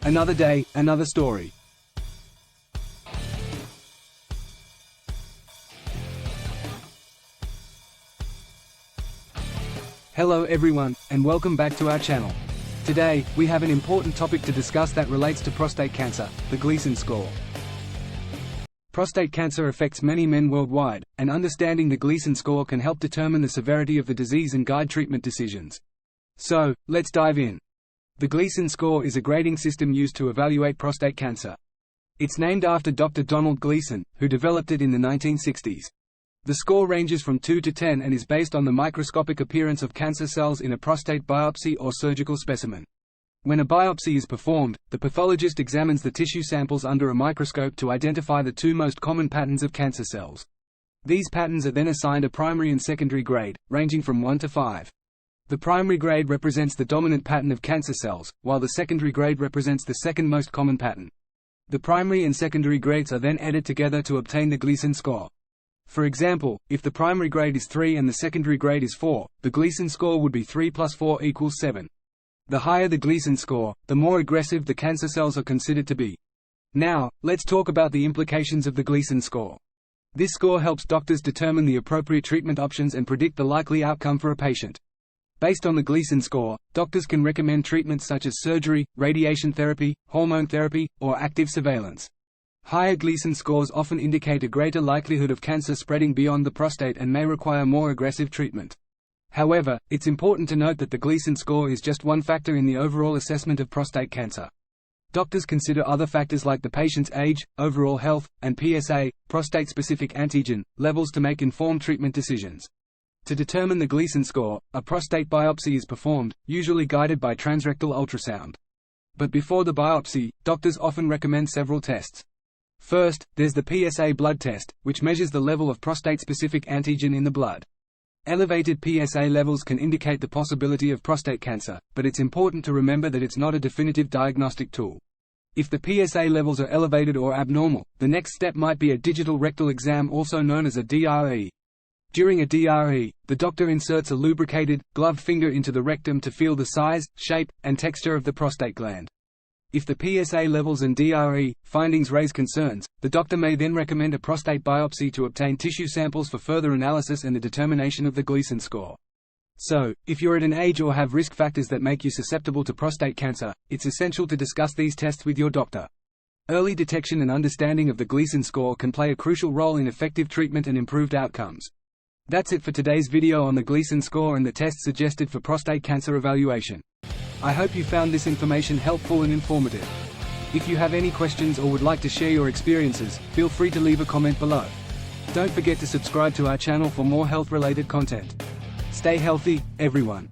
Another day, another story. Hello everyone, and welcome back to our channel. Today, we have an important topic to discuss that relates to prostate cancer, the Gleason score. Prostate cancer affects many men worldwide, and understanding the Gleason score can help determine the severity of the disease and guide treatment decisions. So, let's dive in. The Gleason score is a grading system used to evaluate prostate cancer. It's named after Dr. Donald Gleason, who developed it in the 1960s. The score ranges from 2 to 10 and is based on the microscopic appearance of cancer cells in a prostate biopsy or surgical specimen. When a biopsy is performed, the pathologist examines the tissue samples under a microscope to identify the two most common patterns of cancer cells. These patterns are then assigned a primary and secondary grade, ranging from 1 to 5. The primary grade represents the dominant pattern of cancer cells, while the secondary grade represents the second most common pattern. The primary and secondary grades are then added together to obtain the Gleason score. For example, if the primary grade is 3 and the secondary grade is 4, the Gleason score would be 3 plus 4 equals 7. The higher the Gleason score, the more aggressive the cancer cells are considered to be. Now, let's talk about the implications of the Gleason score. This score helps doctors determine the appropriate treatment options and predict the likely outcome for a patient. Based on the Gleason score, doctors can recommend treatments such as surgery, radiation therapy, hormone therapy, or active surveillance. Higher Gleason scores often indicate a greater likelihood of cancer spreading beyond the prostate and may require more aggressive treatment. However, it's important to note that the Gleason score is just one factor in the overall assessment of prostate cancer. Doctors consider other factors like the patient's age, overall health, and PSA, prostate-specific antigen, levels to make informed treatment decisions. To determine the Gleason score, a prostate biopsy is performed, usually guided by transrectal ultrasound. But before the biopsy, doctors often recommend several tests. First, there's the PSA blood test, which measures the level of prostate-specific antigen in the blood. Elevated PSA levels can indicate the possibility of prostate cancer, but it's important to remember that it's not a definitive diagnostic tool. If the PSA levels are elevated or abnormal, the next step might be a digital rectal exam, also known as a DRE. During a DRE, the doctor inserts a lubricated, gloved finger into the rectum to feel the size, shape, and texture of the prostate gland. If the PSA levels and DRE findings raise concerns, the doctor may then recommend a prostate biopsy to obtain tissue samples for further analysis and the determination of the Gleason score. So, if you're at an age or have risk factors that make you susceptible to prostate cancer, it's essential to discuss these tests with your doctor. Early detection and understanding of the Gleason score can play a crucial role in effective treatment and improved outcomes. That's it for today's video on the Gleason score and the tests suggested for prostate cancer evaluation. I hope you found this information helpful and informative. If you have any questions or would like to share your experiences, feel free to leave a comment below. Don't forget to subscribe to our channel for more health-related content. Stay healthy, everyone.